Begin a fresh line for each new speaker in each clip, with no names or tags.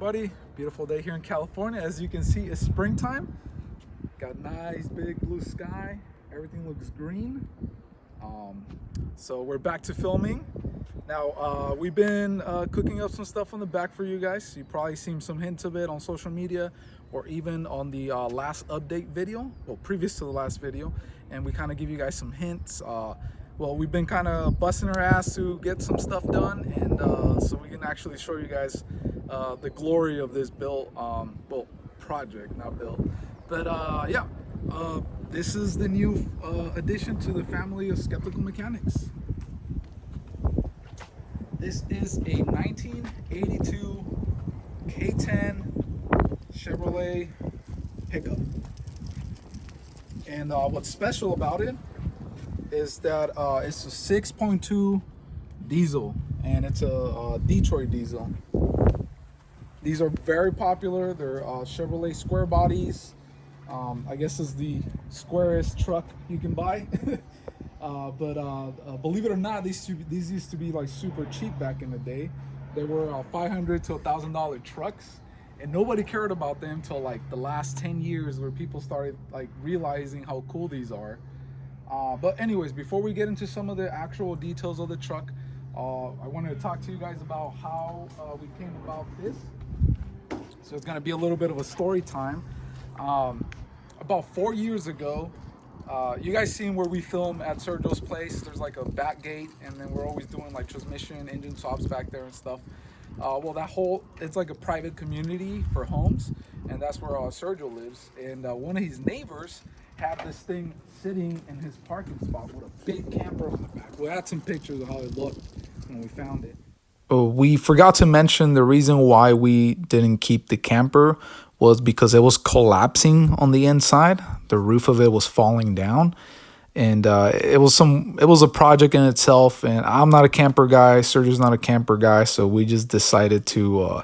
everybody. Beautiful day here in California. As you can see, it's springtime. Got nice big blue sky. Everything looks green. So we're back to filming. Now, we've been cooking up some stuff on the back for you guys. You've probably seen some hints of it on social media or even on the last update video, well, previous to the last video. And we kind of give you guys some hints. Well, we've been kind of busting our ass to get some stuff done, and so we can actually show you guys the glory of this build, well, project, not build. But yeah, this is the new addition to the family of skeptical mechanics. This is a 1982 K10 Chevrolet pickup. And what's special about it is that it's a 6.2 diesel, and it's a Detroit diesel. These are very popular. They're Chevrolet square bodies. I guess is the squarest truck you can buy. But believe it or not, these used to be like super cheap back in the day. They were $500 to $1,000 trucks, and nobody cared about them until like the last 10 years, where people started like realizing how cool these are. But anyways, before we get into some of the actual details of the truck, I wanted to talk to you guys about how we came about this. So it's gonna be a little bit of a story time. About 4 years ago, you guys seen where we film at Sergio's place. There's like a back gate, and then we're always doing like transmission, engine swaps back there and stuff. Well, that whole, it's like a private community for homes, and that's where Sergio lives. And one of his neighbors had this thing sitting in his parking spot with a big camper on the back. We'll add some pictures of how it looked when we found it. We forgot to mention the reason why we didn't keep the camper was because it was collapsing on the inside. The roof of it was falling down, and it was a project in itself. And I'm not a camper guy. Sergio's not a camper guy, so we just decided to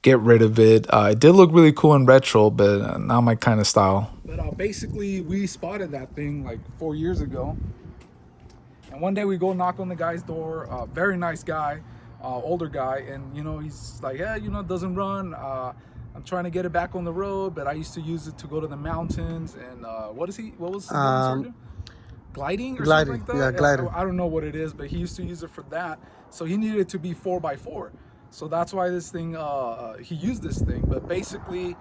get rid of it. It did look really cool and retro, but not my kind of style. But basically, we spotted that thing like 4 years ago, and one day we go knock on the guy's door. Very nice guy, older guy, and you know, he's like, yeah, you know, it doesn't run. I'm trying to get it back on the road, but I used to use it to go to the mountains. And what was gliding or something like that?
Yeah, gliding.
I don't know what it is, but he used to use it for that. So he needed it to be 4x4. So that's why this thing, he used this thing. But basically,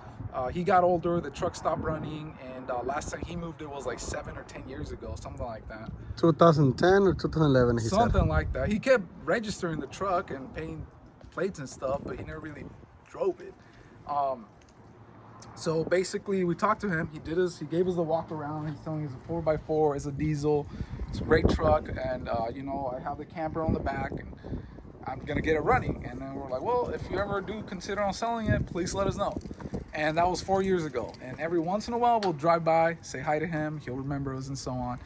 he got older, the truck stopped running, and last time he moved it was like 7 or 10 years ago, something like that.
2010 or 2011, he
something
said.
like that. He kept registering the truck and paying plates and stuff, but he never really drove it. So basically, we talked to him. He gave us the walk around. He's telling us it's a 4x4, it's a diesel, it's a great truck, and you know, I have the camper on the back, and I'm gonna get it running. And then we're like, well, if you ever do consider on selling it, please let us know. And that was 4 years ago. And every once in a while, we'll drive by, say hi to him, he'll remember us, and so on.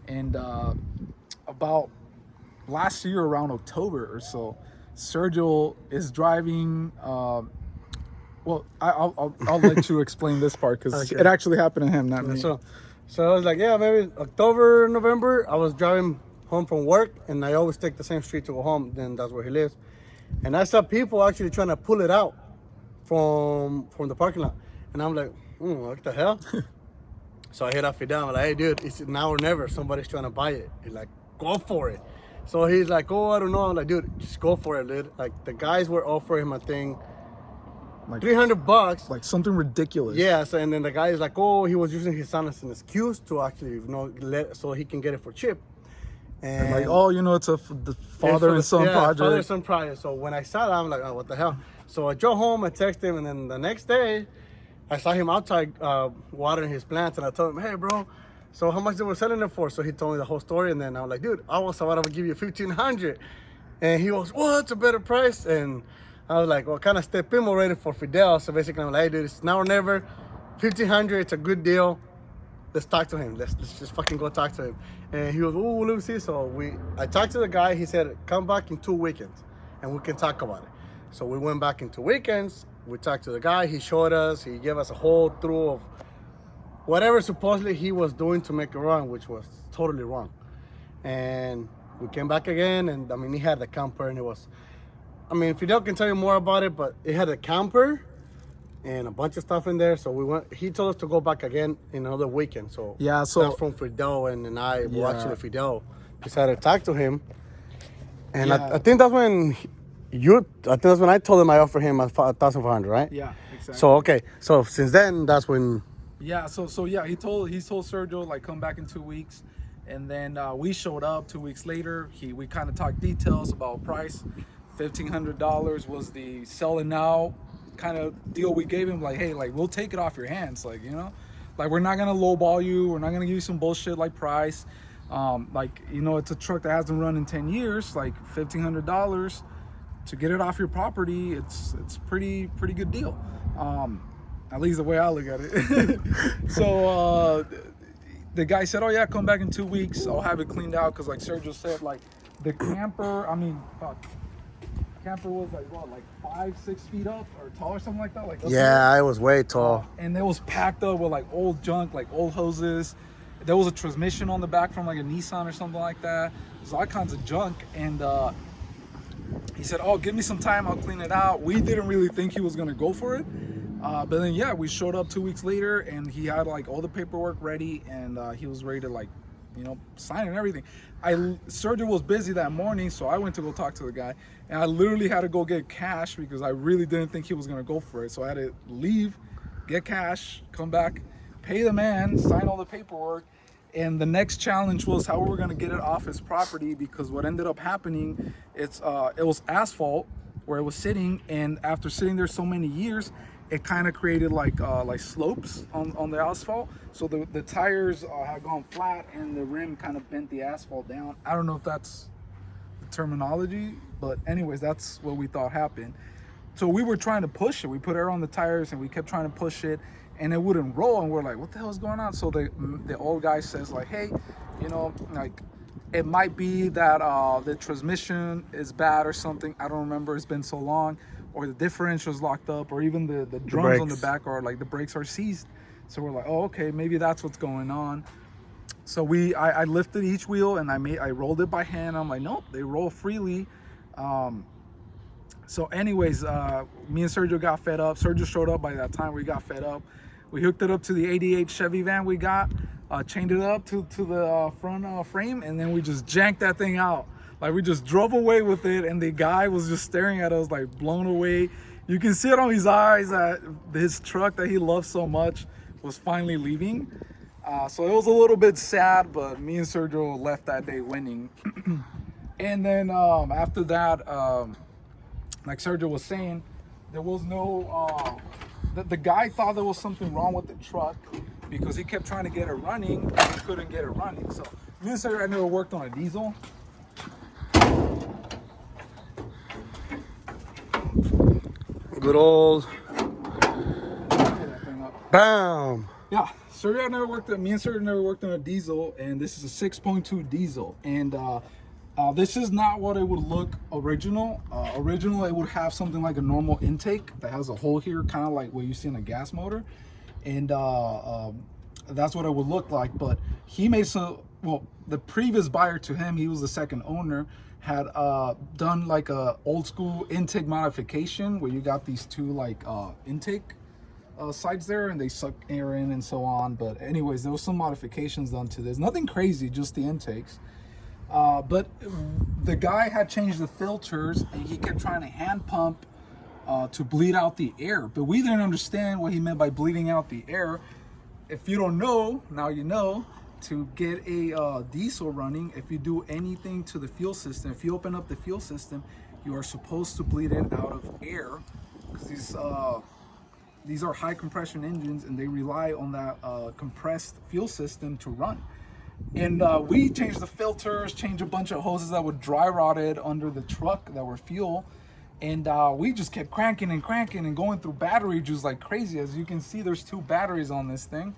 And about last year, around October or so, Sergio is driving. Well, I'll let you explain this part, because
okay.
It actually happened to him, not me.
So I was like, yeah, maybe October, November. I was driving home from work, and I always take the same street to go home. Then that's where he lives. And I saw people actually trying to pull it out from the parking lot. And I'm like, what the hell? So I hit up Fidel. I'm like, hey, dude, it's now or never. Somebody's trying to buy it. He's like, go for it. So he's like, oh, I don't know. I'm like, dude, just go for it, dude. Like, the guys were offering him a thing, like $300,
like something ridiculous.
Yeah. So, and then the guy is like, oh, he was using his son as an excuse to actually, you know, so he can get it for cheap.
And like, oh, you know, it's the father and son project.
Father and son project. So when I saw that, I'm like, oh, what the hell? So I drove home, I texted him, and then the next day, I saw him outside watering his plants, and I told him, hey, bro, so how much they were selling it for? So he told me the whole story, and then I was like, dude, I was about to give you $1,500, and he goes, what? It's a better price. And I was like, well, kind of step in already for Fidel. So basically, I'm like, hey, dude, it's now or never. $1,500, it's a good deal. Let's talk to him. Let's just fucking go talk to him. And he goes, oh, let me see. So I talked to the guy. He said, come back in 2 weekends, and we can talk about it. So we went back in 2 weekends. We talked to the guy. He showed us. He gave us a whole through of whatever supposedly he was doing to make it wrong, which was totally wrong. And we came back again, and I mean, he had the camper, and it was, I mean, Fidel can tell you more about it, but it had a camper and a bunch of stuff in there. So we went. He told us to go back again in another weekend. So
Yeah, so-
that's from Fidel and I. Well,
Yeah.
actually, Fidel decided to talk to him, and
Yeah.
I think that's when I think that's when I told him I offered him 1,500, right?
Yeah, exactly.
So okay, so since then, that's when.
Yeah, so yeah, he told Sergio like come back in 2 weeks, and then we showed up 2 weeks later. We kind of talked details about price. $1,500 was the selling now kind of deal we gave him. Like, hey, like we'll take it off your hands, like, you know, like we're not gonna lowball you. We're not gonna give you some bullshit like price. Like, you know, it's a truck that hasn't run in 10 years. Like $1,500 to get it off your property, it's pretty good deal. At least the way I look at it. So the guy said, oh yeah, come back in 2 weeks. I'll have it cleaned out. Cause like Sergio said, like the camper, I mean, camper was like what, like 5-6 feet up or tall or something like that. Like
Yeah, I was way tall.
and it was packed up with like old junk, like old hoses. There was a transmission on the back from like a Nissan or something like that. There's all kinds of junk. And he said, oh, give me some time, I'll clean it out. We didn't really think he was gonna go for it. But then yeah, we showed up 2 weeks later and he had like all the paperwork ready, and he was ready to like, you know, sign and everything. Sergio was busy that morning, so I went to go talk to the guy, and I literally had to go get cash because I really didn't think he was gonna go for it. So I had to leave, get cash, come back, pay the man, sign all the paperwork. And the next challenge was how we were gonna get it off his property, because what ended up happening, it was asphalt where it was sitting, and after sitting there so many years, it kind of created like slopes on the asphalt. So the tires had gone flat and the rim kind of bent the asphalt down. I don't know if that's the terminology, but anyways, that's what we thought happened. So we were trying to push it. We put air on the tires and we kept trying to push it, and it wouldn't roll. And we're like, what the hell is going on? So the old guy says like, hey, you know, like it might be that the transmission is bad or something. I don't remember. It's been so long. Or the differential is locked up, or even the drums on the back are like the brakes are seized. So we're like, oh, okay, maybe that's what's going on. So I lifted each wheel and I rolled it by hand. I'm like, nope, they roll freely. So anyways, me and Sergio got fed up. Sergio showed up by that time. We got fed up. We hooked it up to the 88 Chevy van we got, chained it up to the front frame, and then we just janked that thing out. Like we just drove away with it, and the guy was just staring at us like blown away. You can see it on his eyes that his truck that he loves so much was finally leaving. So it was a little bit sad, but me and Sergio left that day winning. And then after that, like Sergio was saying, there was no, the guy thought there was something wrong with the truck because he kept trying to get it running and he couldn't get it running. So me and Sergio had never worked on a diesel.
Good old bam.
Yeah, Sergio never worked on. Me and Sergio never worked on a diesel, and this is a 6.2 diesel. And this is not what it would look original. Original, it would have something like a normal intake that has a hole here, kind of like what you see in a gas motor, and that's what it would look like. But he made some. Well, the previous buyer to him, he was the second owner, had done like a old school intake modification where you got these two like intake sides there and they suck air in and so on. But anyways, there was some modifications done to this, nothing crazy, just the intakes. But the guy had changed the filters and he kept trying to hand pump to bleed out the air, but we didn't understand what he meant by bleeding out the air. If you don't know, now you know. To get a diesel running, if you do anything to the fuel system, if you open up the fuel system, you are supposed to bleed it out of air, because these are high compression engines and they rely on that compressed fuel system to run. And we changed the filters, changed a bunch of hoses that were dry rotted under the truck that were fuel, and we just kept cranking and going through battery juice like crazy. As you can see, there's 2 batteries on this thing.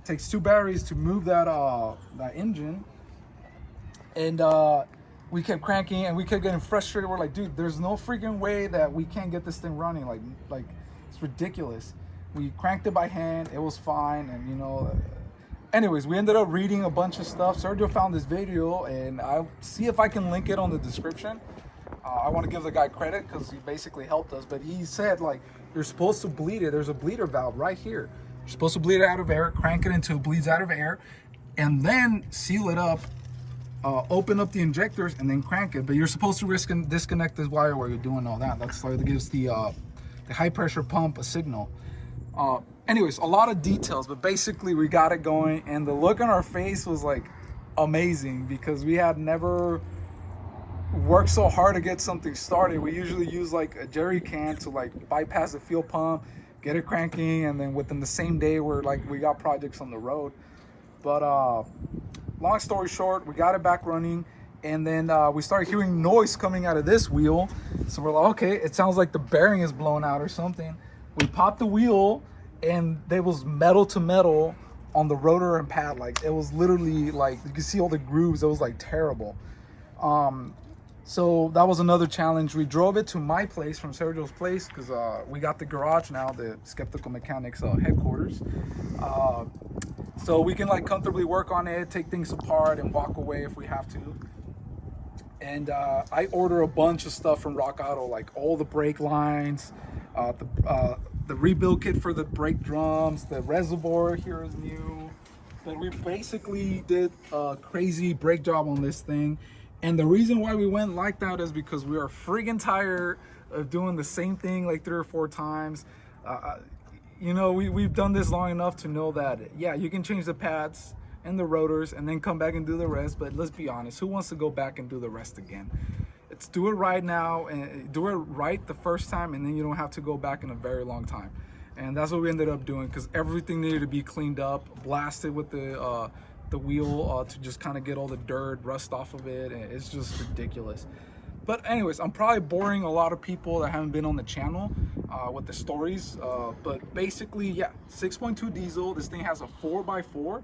Takes 2 batteries to move that engine, and we kept cranking and we kept getting frustrated. We're like, dude, there's no freaking way that we can't get this thing running. Like it's ridiculous. We cranked it by hand, it was fine. And you know, anyways, we ended up reading a bunch of stuff. Sergio found this video, and I'll see if I can link it on the description. I want to give the guy credit because he basically helped us, but he said like you're supposed to bleed it. There's a bleeder valve right here. You're supposed to bleed it out of air, crank it until it bleeds out of air, and then seal it up, open up the injectors, and then crank it. But you're supposed to disconnect this wire while you're doing all that. That's what gives the high pressure pump a signal. Anyways, a lot of details, but basically we got it going, and the look on our face was like amazing because we had never worked so hard to get something started. We usually use like a jerry can to like bypass the fuel pump, get it cranking, and then within the same day we got projects on the road. But long story short, we got it back running, and then we started hearing noise coming out of this wheel. So we're like, okay, it sounds like the bearing is blown out or something. We popped the wheel, and there was metal to metal on the rotor and pad. Like it was literally like you can see all the grooves. It was like terrible. So that was another challenge. We drove it to my place from Sergio's place because we got the garage now, the Skeptical Mechanics headquarters. So we can like comfortably work on it, take things apart, and walk away if we have to. And I order a bunch of stuff from Rock Auto, like all the brake lines, the rebuild kit for the brake drums, the reservoir here is new. But we basically did a crazy brake job on this thing. And the reason why we went like that is because we are friggin' tired of doing the same thing like 3 or 4 times. You know, we've done this long enough to know that, yeah, you can change the pads and the rotors and then come back and do the rest. But let's be honest, who wants to go back and do the rest again? Let's do it right now and do it right the first time, and then you don't have to go back in a very long time. And that's what we ended up doing because everything needed to be cleaned up, blasted with the wheel to just kind of get all the dirt, rust off of it. And it's just ridiculous. But anyways, I'm probably boring a lot of people that haven't been on the channel with the stories. But basically, yeah, 6.2 diesel. This thing has a 4x4.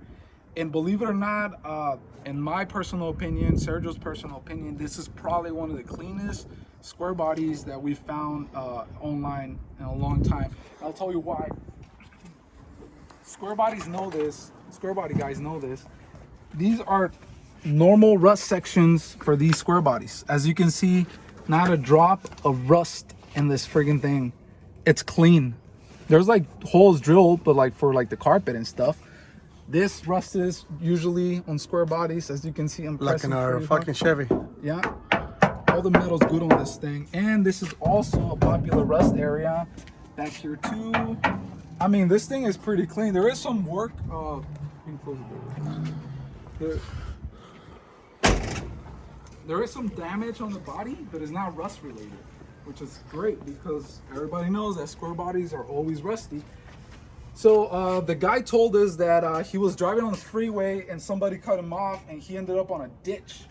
And believe it or not, in my personal opinion, Sergio's personal opinion, this is probably one of the cleanest square bodies that we've found online in a long time. And I'll tell you why. Square bodies know this. Square body guys know this. These are normal rust sections for these square bodies. As you can see, not a drop of rust in this friggin' thing. It's clean. There's like holes drilled, but like for like the carpet and stuff. This rust is usually on square bodies, as you can see. I'm
like in our fucking Chevy.
Yeah, all the metal's good on this thing. And this is also a popular rust area back here too. I mean, this thing is pretty clean. There is some work. You can close the door. There is some damage on the body, but it's not rust related, which is great because everybody knows that square bodies are always rusty. So the guy told us that he was driving on the freeway and somebody cut him off and he ended up on a ditch.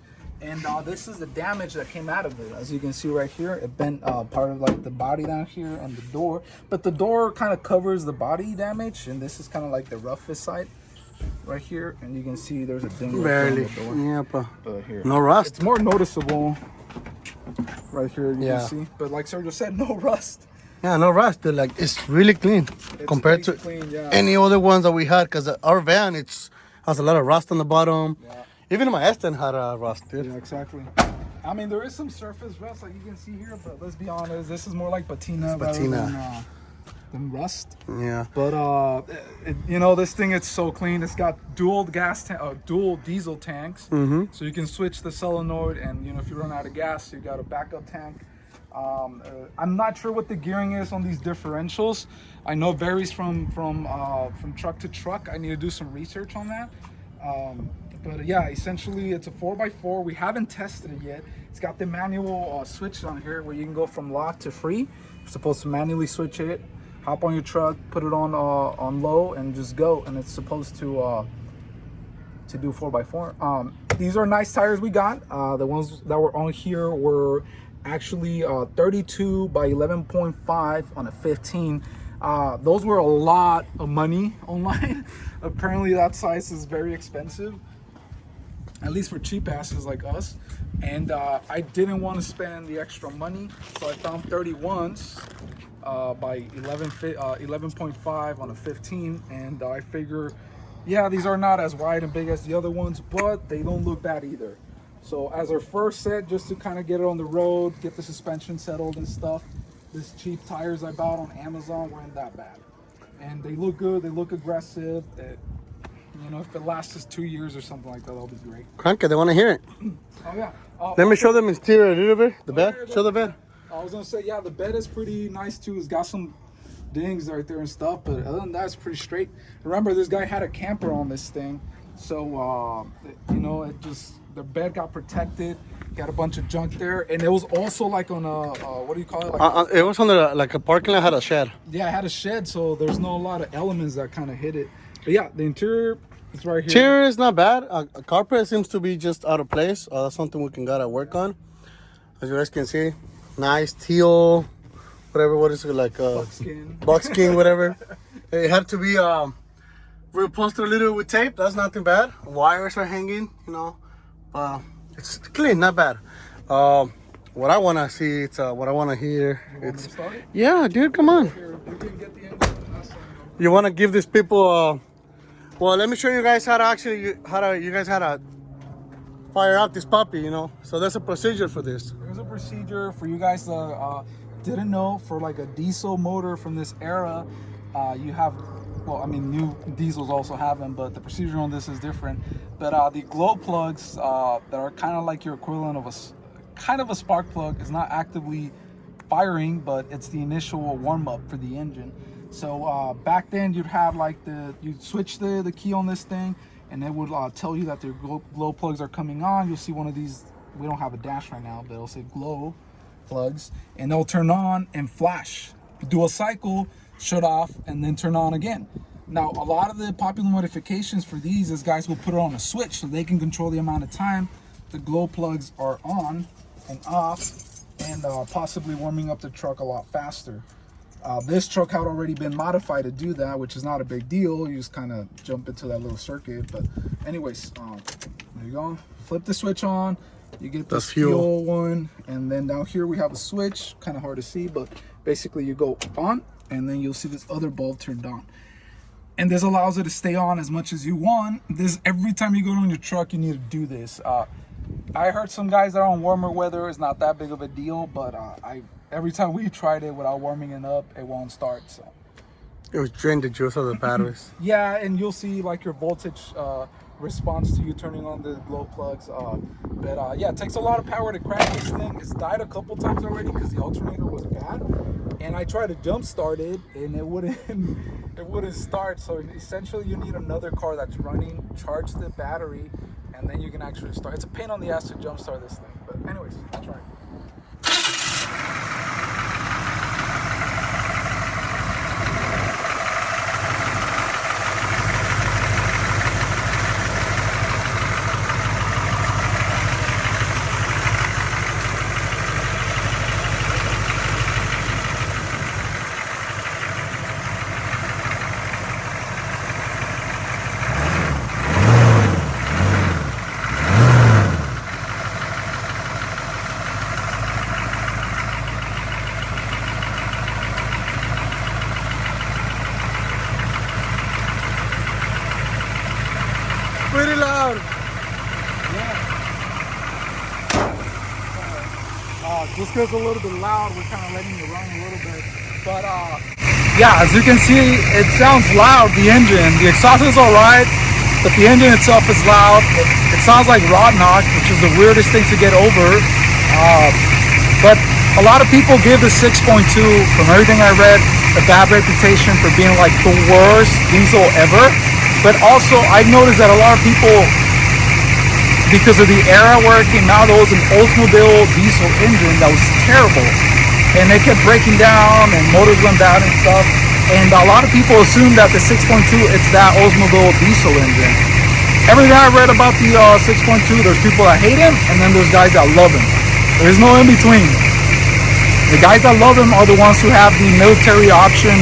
And this is the damage that came out of it. As you can see right here, it bent part of like the body down here and the door. But the door kind of covers the body damage, and this is kind of like the roughest side right here. And you can see there's a ding
barely.
Right on the door.
Yeah,
but here,
no rust.
It's more noticeable right here. You
can
see, but like Sergio said, no rust.
Yeah, no rust, dude. Like it's really clean compared to
clean, yeah.
any other ones that we had. Cause our van, has a lot of rust on the bottom. Yeah. Even my S10 had rust, dude.
Yeah, exactly. I mean, there is some surface rust like you can see here, but let's be honest, this is more like patina than rust.
Yeah.
But you know, this thing, it's so clean. It's got dual diesel tanks, so you can switch the solenoid, and you know, if you run out of gas, you got a backup tank. I'm not sure what the gearing is on these differentials. I know it varies from truck to truck. I need to do some research on that. But yeah, essentially it's a 4x4. We haven't tested it yet. It's got the manual switch on here where you can go from lock to free. You're supposed to manually switch it, hop on your truck, put it on low, and just go. And it's supposed to do 4x4. These are nice tires we got. The ones that were on here were actually 32 by 11.5 on a 15. Those were a lot of money online. Apparently that size is very expensive, at least for cheap asses like us. And I didn't want to spend the extra money, so I found 31s by 11.5 on a 15. And I figure, yeah, these are not as wide and big as the other ones, but they don't look bad either. So as our first set, just to kind of get it on the road, get the suspension settled and stuff, this cheap tires I bought on Amazon weren't that bad. And they look good, they look aggressive. You know, if it lasts us 2 years or something like that, that'll be great.
Crank it, they want to hear it.
Oh yeah.
Let me show them interior a little bit. The bed,
Yeah,
show the bed.
I was gonna say, yeah, the bed is pretty nice too. It's got some dings right there and stuff, but other than that, it's pretty straight. Remember, this guy had a camper on this thing, so you know, the bed got protected. Got a bunch of junk there, and it was also like on a what do you call it? Like
It was on the, like a parking lot, had a shed.
yeah, I had a shed, so there's no a lot of elements that kind of hit it. But yeah, the interior is right here.
Interior is not bad. Carpet seems to be just out of place. That's something we can gotta work on. As you guys can see, nice teal, whatever. What is it, like? Buckskin, whatever. It had to be reupholstered a little with tape. That's nothing bad. Wires are hanging, you know. It's clean, not bad. What I wanna see, it's what I wanna hear. It's yeah, dude, come on. You wanna give these people? Well, let me show you guys how to fire out this puppy. You know, so there's a procedure for this.
There's a procedure for you guys that didn't know. For like a diesel motor from this era, you have. Well, I mean, new diesels also have them, but the procedure on this is different. But the glow plugs that are kind of like your equivalent of a spark plug is not actively firing, but it's the initial warm up for the engine. So back then you'd have like you'd switch the key on this thing, and it would tell you that the glow plugs are coming on. You'll see one of these. We don't have a dash right now, but it'll say glow plugs, and they'll turn on and flash. Do a cycle, shut off, and then turn on again. Now, a lot of the popular modifications for these is guys will put it on a switch so they can control the amount of time the glow plugs are on and off, and possibly warming up the truck a lot faster. This truck had already been modified to do that, which is not a big deal. You just kind of jump into that little circuit. But anyways, there you go. Flip the switch on. You get the fuel one, and then down here we have a switch. Kind of hard to see, but basically you go on, and then you'll see this other bulb turned on. And this allows it to stay on as much as you want. This, every time you go on your truck, you need to do this. I heard some guys that are on warmer weather, it's not that big of a deal, but every time we tried it without warming it up, it won't start. So
it was drained the juice of the batteries.
Yeah, and you'll see like your voltage response to you turning on the glow plugs. But yeah, it takes a lot of power to crank this thing. It's died a couple times already because the alternator was bad, and I tried to jump start it, and it wouldn't start. So essentially, you need another car that's running, charge the battery, and then you can actually start. It's a pain on the ass to jump start this thing, but anyways, I'll try it.
Pretty loud.
Yeah. Just gets a little bit loud. We're kind of letting it run a little bit. But yeah, as you can see, it sounds loud, the engine. The exhaust is alright, but the engine itself is loud. It sounds like rod knock, which is the weirdest thing to get over. But a lot of people give the 6.2, from everything I read, a bad reputation for being like the worst diesel ever. But also, I've noticed that a lot of people, because of the era where it came out, it was an Oldsmobile diesel engine that was terrible. And they kept breaking down, and motors went bad and stuff. And a lot of people assume that the 6.2, it's that Oldsmobile diesel engine. Everything I read about the 6.2, there's people that hate him, and then there's guys that love him. There's no in between. The guys that love him are the ones who have the military option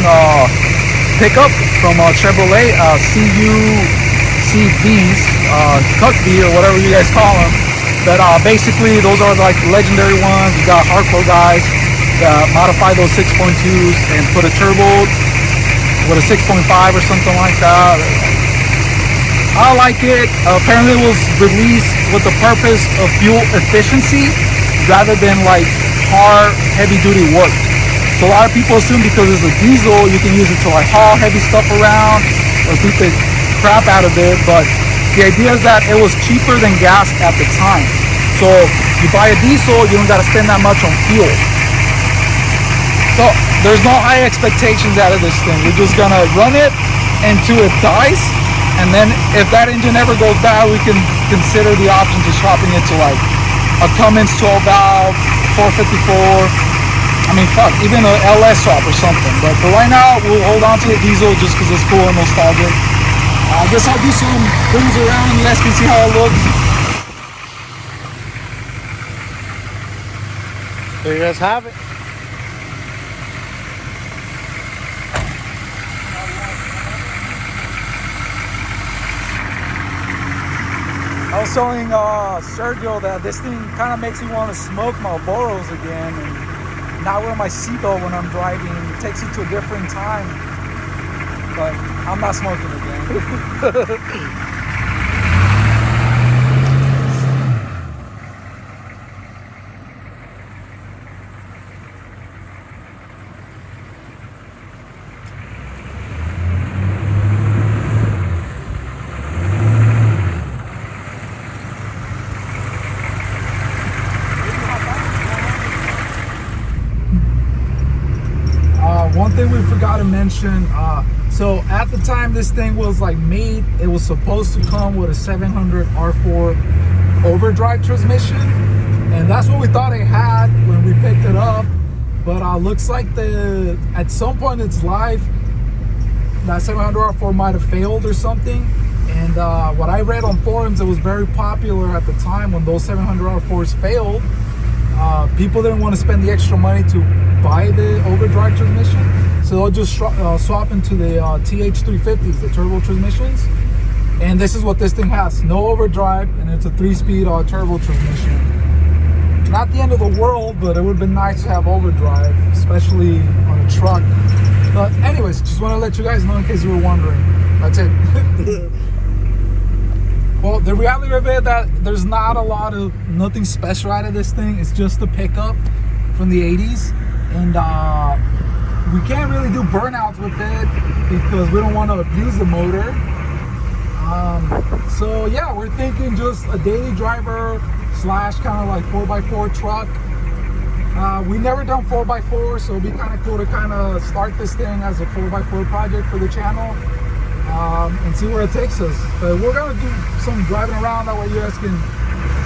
pickup from Chevrolet, CUCVs, CUCV, or whatever you guys call them. But basically, those are like legendary ones. You got hardcore guys that modify those 6.2s and put a turbo with a 6.5 or something like that. I like it. Apparently it was released with the purpose of fuel efficiency rather than like hard, heavy duty work. So a lot of people assume because it's a diesel, you can use it to like haul heavy stuff around or beat the crap out of it. But the idea is that it was cheaper than gas at the time. So you buy a diesel, you don't got to spend that much on fuel. So there's no high expectations out of this thing. We're just gonna run it until it dies, and then if that engine ever goes bad, we can consider the options of swapping it to like a Cummins 12 valve, 454. I mean, fuck, even a LS swap or something. But for right now, we'll hold on to the diesel just because it's cool and nostalgic. I guess I'll do some things around. You guys can see how it looks.
There you guys have it.
I was telling Sergio that this thing kind of makes me want to smoke Marlboros again and not wear my seatbelt when I'm driving. It takes you to a different time, but I'm not smoking again. One thing we forgot to mention, so at the time this thing was like made, it was supposed to come with a 700 R4 overdrive transmission, and that's what we thought it had when we picked it up. But looks like at some point in its life, that 700 R4 might have failed or something. And what I read on forums, it was very popular at the time when those 700 R4s failed. People didn't want to spend the extra money to buy the overdrive transmission, so they'll just swap into the TH350s, the turbo transmissions. And this is what this thing has: no overdrive, and it's a 3-speed turbo transmission. Not the end of the world, but it would have been nice to have overdrive, especially on a truck. But anyways, just want to let you guys know in case you were wondering. That's it. Well, the reality of it that there's not a lot of nothing special out of this thing. It's just a pickup from the 80s, and we can't really do burnouts with it because we don't want to abuse the motor. So yeah, we're thinking just a daily driver slash kind of like 4x4 truck. We never done 4x4, so it'd be kind of cool to kind of start this thing as a 4x4 project for the channel. And see where it takes us. But we're gonna do some driving around, that way you guys can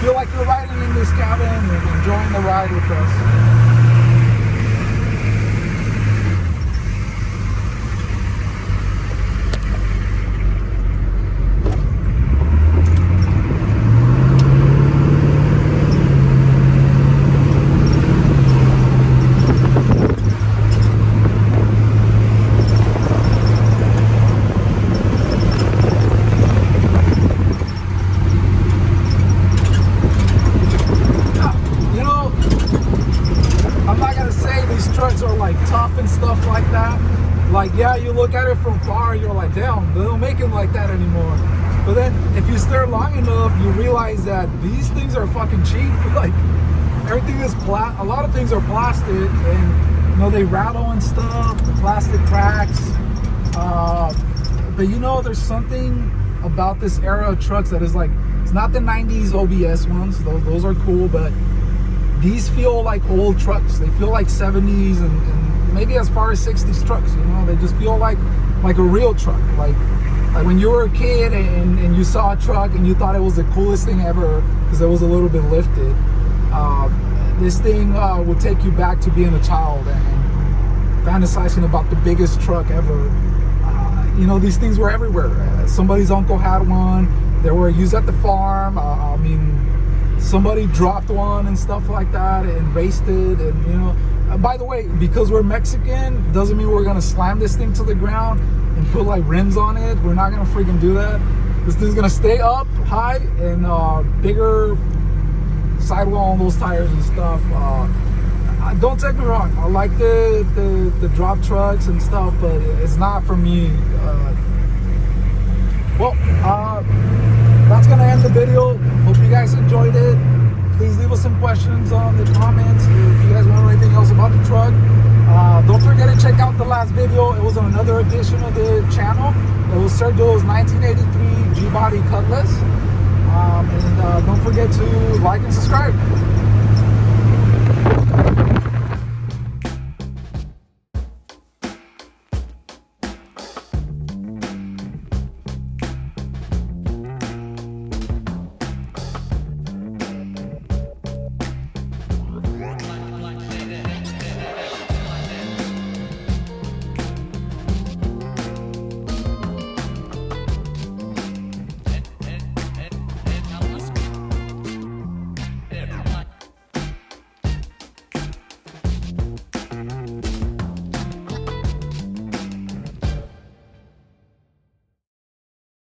feel like you're riding in this cabin and enjoying the ride with us. Like, yeah, you look at it from far, you're like, damn, they don't make them like that anymore. But then if you stare long enough, you realize that these things are fucking cheap. Like, everything is a lot of things are plastic, and you know, they rattle and stuff, the plastic cracks. But you know, there's something about this era of trucks that is like, it's not the 90s OBS ones, those are cool, but these feel like old trucks. They feel like 70s and maybe as far as 60s trucks, you know. They just feel like a real truck. Like when you were a kid and you saw a truck and you thought it was the coolest thing ever because it was a little bit lifted. This thing will take you back to being a child and fantasizing about the biggest truck ever. You know, these things were everywhere. Somebody's uncle had one. They were used at the farm. I mean, somebody dropped one and stuff like that and raced it, and you know. By the way, because we're Mexican, doesn't mean we're gonna slam this thing to the ground and put like rims on it. We're not gonna freaking do that. This thing's gonna stay up high and bigger sidewall on those tires and stuff. Don't take me wrong, I like the drop trucks and stuff, but it's not for me. Well, that's gonna end the video. Hope you guys enjoyed it. Please leave us some questions on the comments if you guys want to know anything else about the truck. Don't forget to check out the last video. It was on another edition of the channel. It was Sergio's 1983 G-Body Cutlass. And don't forget to like and subscribe.